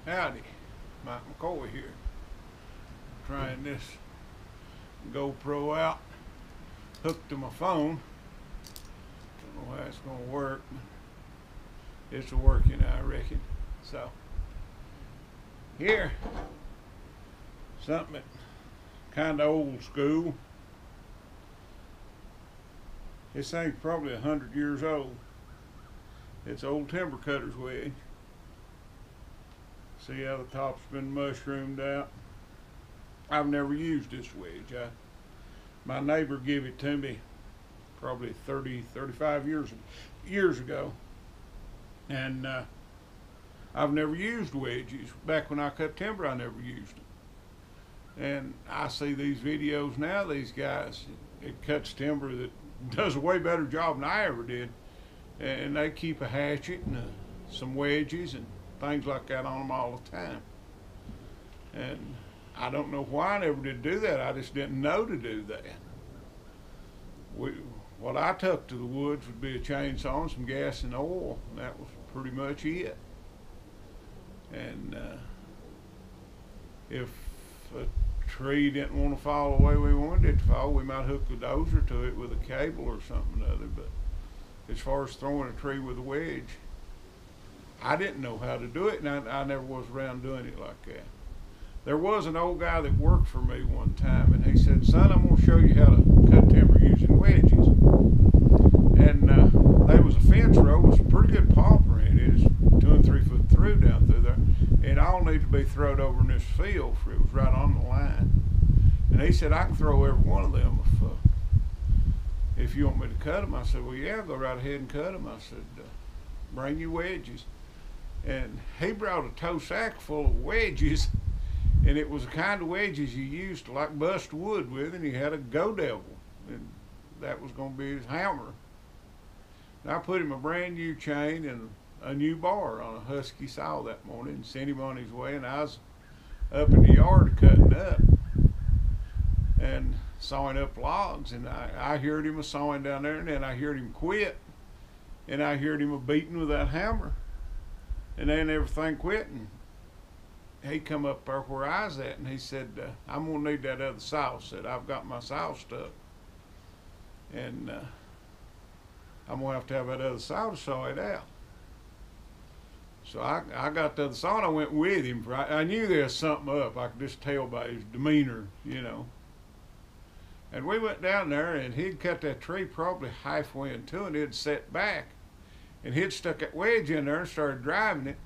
Howdy, Mike McCoy here. Trying this GoPro out, hooked to my phone. Don't know how it's gonna work, but it's working, I reckon. So here, something that kind of old school. This thing's probably 100 years old. It's old timber cutter's wedge. See how the top's been mushroomed out? I've never used this wedge. My neighbor gave it to me probably 35 years ago. And I've never used wedges. Back when I cut timber, I never used them. And I see these videos now, these guys, it cuts timber that does a way better job than I ever did. And they keep a hatchet and some wedges and things like that on them all the time. And I don't know why I never did do that. I just didn't know to do that. What I took to the woods would be a chainsaw and some gas and oil, and that was pretty much it. And if a tree didn't want to fall the way we wanted it to fall, we might hook a dozer to it with a cable or something or other. But as far as throwing a tree with a wedge, I didn't know how to do it, and I never was around doing it like that. There was an old guy that worked for me one time, and he said, "Son, I'm going to show you how to cut timber using wedges." And there was a fence row with some pretty good poplar in it. It's 2 and 3 foot through down through there. It all needed to be thrown over in this field, for it was right on the line. And he said, "I can throw every one of them if you want me to cut them." I said, "Well, yeah, go right ahead and cut them." I said, "Bring your wedges." And he brought a tow sack full of wedges, and it was the kind of wedges you used to like bust wood with, and he had a go devil, and that was going to be his hammer. And I put him a brand new chain and a new bar on a husky saw that morning and sent him on his way, and I was up in the yard cutting up and sawing up logs, and I heard him a sawing down there, and then I heard him quit, and I heard him a beating with that hammer. And then everything quit, and he come up there where I was at, and he said, "I'm gonna need that other saw." Said, "I've got my saw stuck, and I'm gonna have to have that other saw to saw it out." So I got the other saw, and I went with him. I knew there was something up. I could just tell by his demeanor, you know. And we went down there, and he'd cut that tree probably halfway into it, and it'd set back. And he'd stuck that wedge in there and started driving it.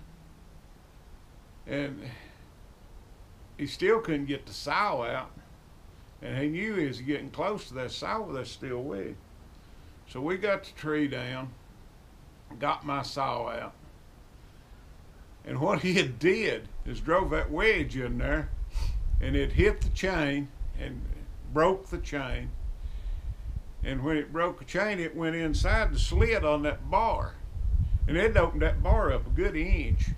And he still couldn't get the saw out. And he knew he was getting close to that saw with that steel wedge. So we got the tree down, got my saw out. And what he had did is drove that wedge in there, and it hit the chain and broke the chain. And when it broke the chain, it went inside the slit on that bar. And it opened that bar up a good inch.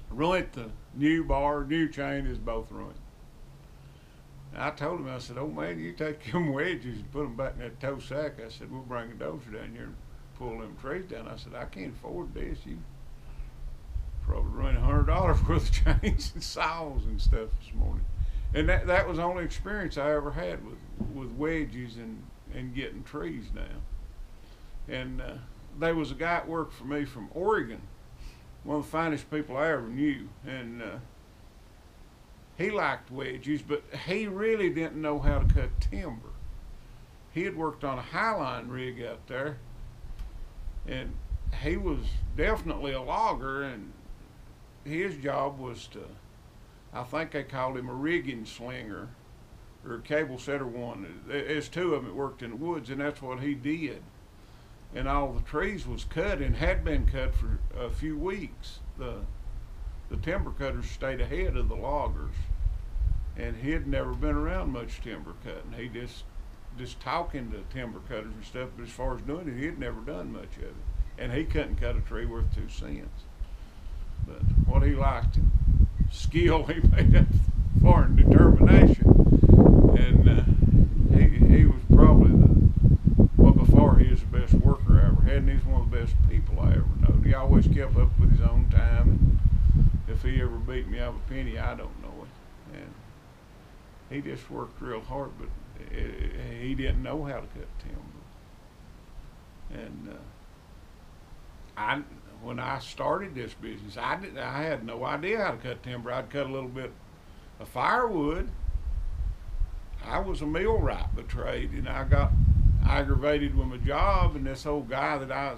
Ruined the new bar, new chain is both ruined. I told him, I said, "Oh man, you take them wedges and put them back in that tow sack." I said, "We'll bring a dozer down here and pull them trees down." I said, "I can't afford this. You probably run $100 worth of chains and saws and stuff this morning." And that was the only experience I ever had with wedges and getting trees down. And there was a guy that worked for me from Oregon, one of the finest people I ever knew, and he liked wedges, but he really didn't know how to cut timber. He had worked on a highline rig out there, and he was definitely a logger, and his job was to, I think they called him a rigging slinger or a cable setter one. There's two of them that worked in the woods, and that's what he did. And all the trees was cut and had been cut for a few weeks. The timber cutters stayed ahead of the loggers, and he had never been around much timber cutting. He just talking to timber cutters and stuff, but as far as doing it, he had never done much of it. And he couldn't cut a tree worth 2 cents. But what he liked, skill he made up for, and determination. And he was probably before he was the best worker I ever had, and he's one of the best people I ever known. He always kept up with his own time. And if he ever beat me out of a penny, I don't know it. And he just worked real hard, but he didn't know how to cut timber. And when I started this business, I had no idea how to cut timber. I'd cut a little bit of firewood. I was a millwright by trade, and I got aggravated with my job, and this old guy that I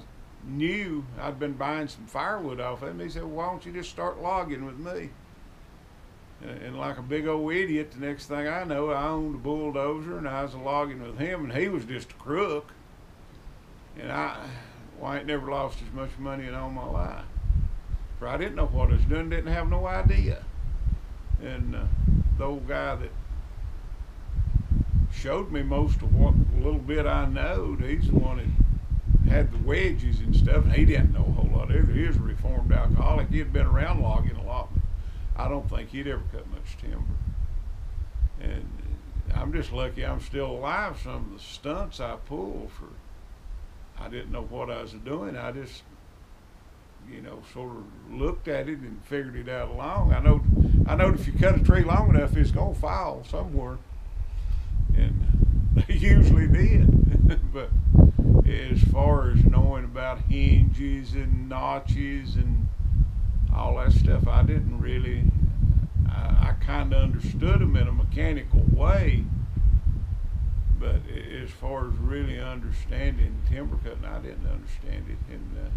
knew, I'd been buying some firewood off of him. He said, well, why don't you just start logging with me? And like a big old idiot, the next thing I know, I owned a bulldozer, and I was logging with him, and he was just a crook. And I ain't never lost as much money in all my life. For I didn't know what I was doing, didn't have no idea. And the old guy that showed me most of what little bit I knowed, he's the one that had the wedges and stuff, and he didn't know a whole lot either. He was a reformed alcoholic. He had been around logging a lot, but I don't think he'd ever cut much timber. And I'm just lucky I'm still alive. Some of the stunts I pulled I didn't know what I was doing. I just, sort of looked at it and figured it out along. I know if you cut a tree long enough, it's gonna fall somewhere, and they usually did. But as far as knowing about hinges and notches and all that stuff, I didn't really. I kind of understood them in a mechanical way, but as far as really understanding timber cutting, I didn't understand it. And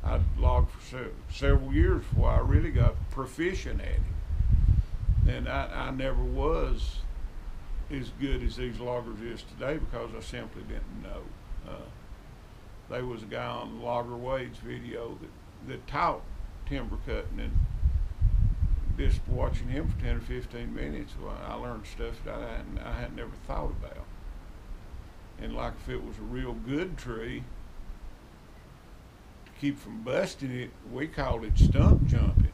I logged for several years before I really got proficient at it. And I never was as good as these loggers is today because I simply didn't know. There was a guy on Logger Wade's video that taught timber cutting, and just watching him for 10 or 15 minutes, well, I learned stuff that I hadn't never thought about. And like if it was a real good tree, to keep from busting it, we called it stump jumping.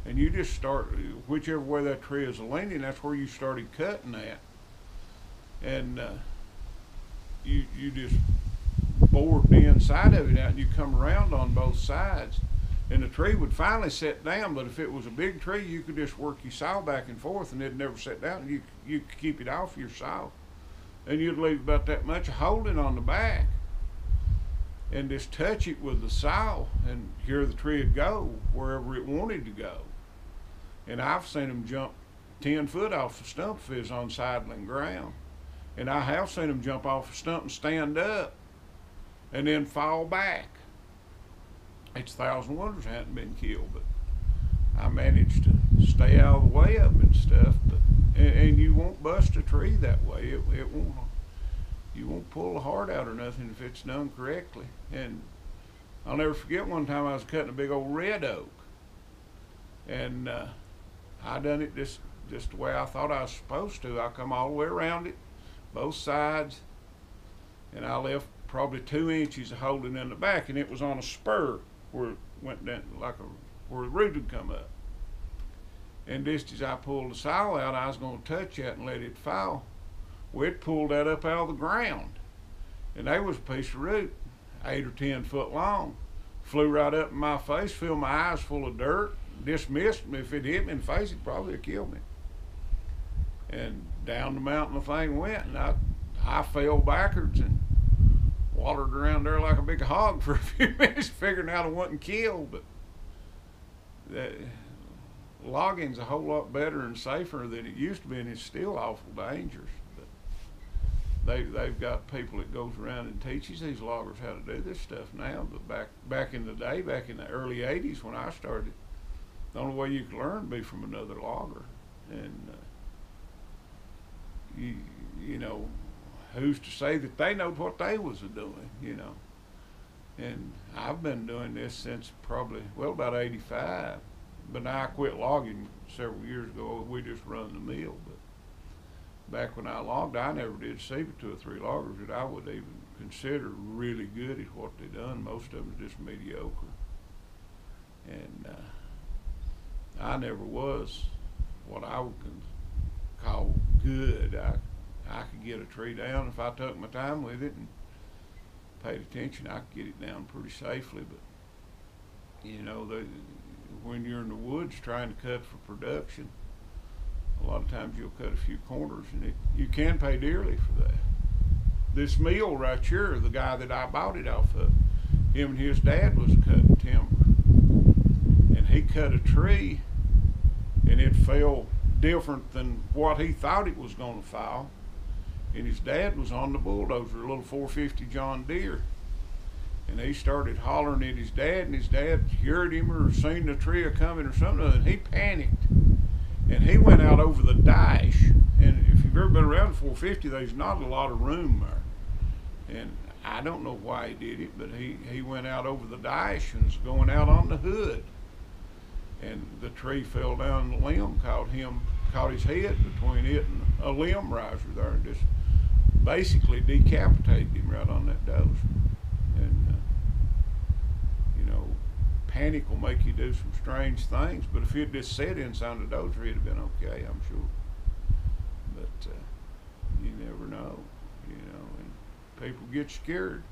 And you just start, whichever way that tree is leaning, that's where you started cutting at. And you just bored the inside of it out, and you come around on both sides. And the tree would finally set down, but if it was a big tree, you could just work your saw back and forth, and it'd never set down, and you could keep it off your saw. And you'd leave about that much holding on the back, and just touch it with the saw, and here the tree would go wherever it wanted to go. And I've seen them jump 10 foot off the stump if it's on sidling ground. And I have seen them jump off the stump and stand up, and then fall back. It's a thousand wonders I hadn't been killed, but I managed to stay out of the way of them and stuff. But and you won't bust a tree that way. It won't. You won't pull the heart out or nothing if it's done correctly. And I'll never forget one time I was cutting a big old red oak, and I done it just the way I thought I was supposed to. I come all the way around it, both sides, and I left probably 2 inches of holding in the back, and it was on a spur where it went down where the root would come up. And just as I pulled the saw out, I was going to touch that and let it fall. Well, it pulled that up out of the ground, and there was a piece of root 8 or 10 foot long. Flew right up in my face, filled my eyes full of dirt, dismissed me. If it hit me in the face, it probably have killed me. And down the mountain the thing went, and I fell backwards and wallered around there like a big hog for a few minutes, figuring out I wasn't killed. But logging's a whole lot better and safer than it used to be, and it's still awful dangerous. But they've got people that goes around and teaches these loggers how to do this stuff now. But back in the day, back in the early 80s when I started, the only way you could learn would be from another logger. And you know, who's to say that they know what they was doing, you know? And I've been doing this since probably, well, about 85. But now I quit logging several years ago. We just run the mill. But back when I logged, I never did see but 2 or 3 loggers that I would even consider really good at what they done. Most of them are just mediocre. And I never was what I would call good. I could get a tree down if I took my time with it and paid attention. I could get it down pretty safely. But you know, when you're in the woods trying to cut for production, a lot of times you'll cut a few corners, and you can pay dearly for that. This mill right here, the guy that I bought it off of, him and his dad was cutting timber, and he cut a tree, and it fell different than what he thought it was going to fall. And his dad was on the bulldozer, a little 450 John Deere, and he started hollering at his dad, and his dad heard him or seen the tree coming or something, and he panicked, and he went out over the dash. And if you've ever been around the 450, there's not a lot of room there, and I don't know why he did it, but he went out over the dash and was going out on the hood, and the tree fell down, and the limb caught his head between it and a limb riser there, and just basically decapitated him right on that dozer. And you know, panic will make you do some strange things, but if he'd just sat inside the dozer, he'd have been okay, I'm sure. But you never know, you know, and people get scared.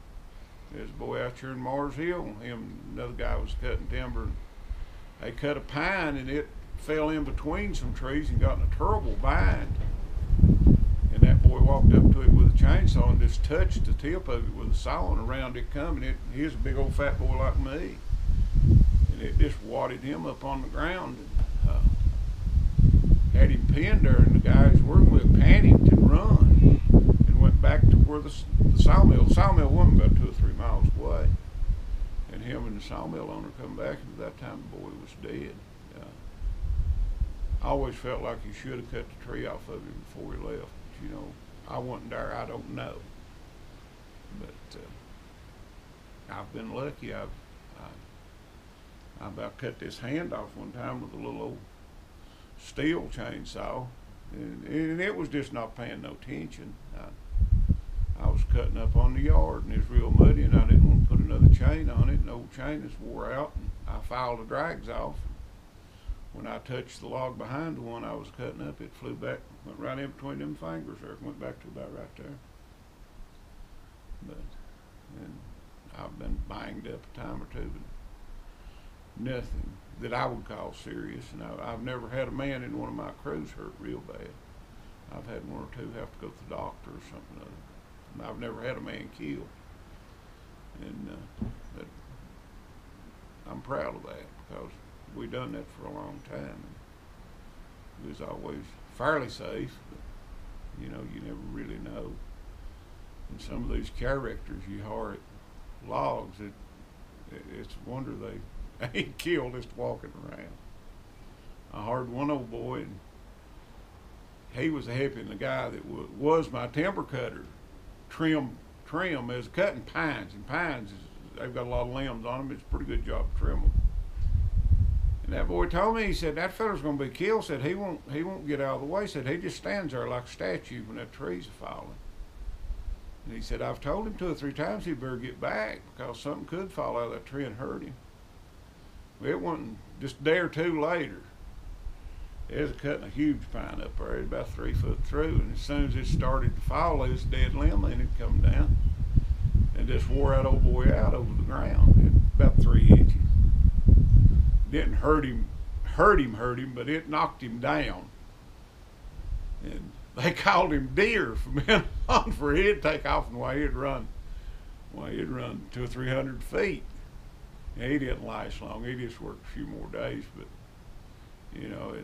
There's a boy out here in Mars Hill, him and another guy was cutting timber, and they cut a pine, and it fell in between some trees and got in a terrible bind. And that boy walked up to it with a chainsaw and just touched the tip of it with a saw, and around it come, and he was a big old fat boy like me, and it just wadded him up on the ground, and had him pinned there, and the guy he was working with panicked and run and went back to where the sawmill wasn't about 2 or 3 miles away, and him and the sawmill owner come back, and by that time the boy was dead. I always felt like he should have cut the tree off of him before he left. You know, I wasn't there, I don't know. But I've been lucky. I about cut this hand off one time with a little old steel chainsaw, and it was just not paying no attention. I was cutting up on the yard, and it was real muddy, and I didn't want to put another chain on it, and the old chain was wore out, and I filed the drags off. When I touched the log behind the one I was cutting up, it flew back, went right in between them fingers there, went back to about right there. But, and I've been banged up a time or two, but nothing that I would call serious. And I've never had a man in one of my crews hurt real bad. I've had one or two have to go to the doctor or something other. And I've never had a man killed. And but I'm proud of that, because we done that for a long time, and we was always fairly safe, but you know, you never really know. And some of these characters you hire at logs, it's a wonder they ain't killed just walking around. I hired one old boy, and he was helping the guy that was my timber cutter trim as cutting pines, and pines they've got a lot of limbs on them. It's a pretty good job to trim them. And that boy told me, he said, that feller's going to be killed. Said he won't get out of the way. Said he just stands there like a statue when that tree's falling. And he said, I've told him 2 or 3 times he better get back, because something could fall out of that tree and hurt him. Well, it wasn't just a day or two later. They was cutting a huge pine up there, about 3 foot through, and as soon as it started to fall, there was a dead limb in it come down, and just wore that old boy out over the ground, about 3 inches. Didn't hurt him, but it knocked him down. And they called him Deer from then on, for he'd take off, and he'd run 200 or 300 feet. And he didn't last long. He just worked a few more days, but you know,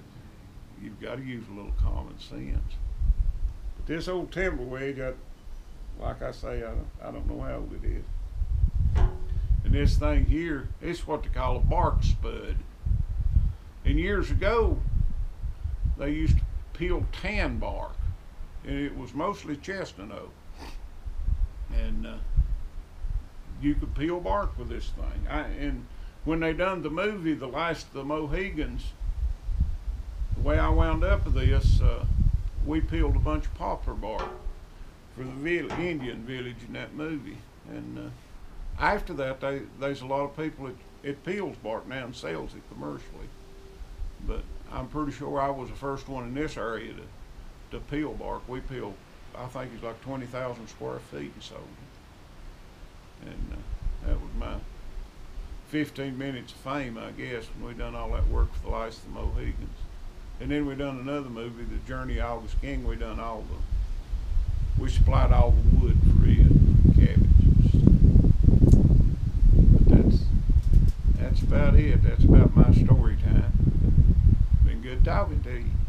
you've got to use a little common sense. But this old timber wedge, like I say, I don't know how old it is. And this thing here, it's what they call a bark spud. And years ago, they used to peel tan bark, and it was mostly chestnut oak. And you could peel bark with this thing. And when they done the movie, The Last of the Mohegans, the way I wound up with this, we peeled a bunch of poplar bark for the Indian village in that movie. And after that, there's a lot of people that peels bark now and sells it commercially. But I'm pretty sure I was the first one in this area to peel bark. We peeled, I think it's like 20,000 square feet and sold it. And that was my 15 minutes of fame, I guess, when we done all that work for the Last of the Mohegans. And then we done another movie, The Journey of August King. We supplied all the wood for it, cabins. But that's about it. That's about my story time. Been good talking to you.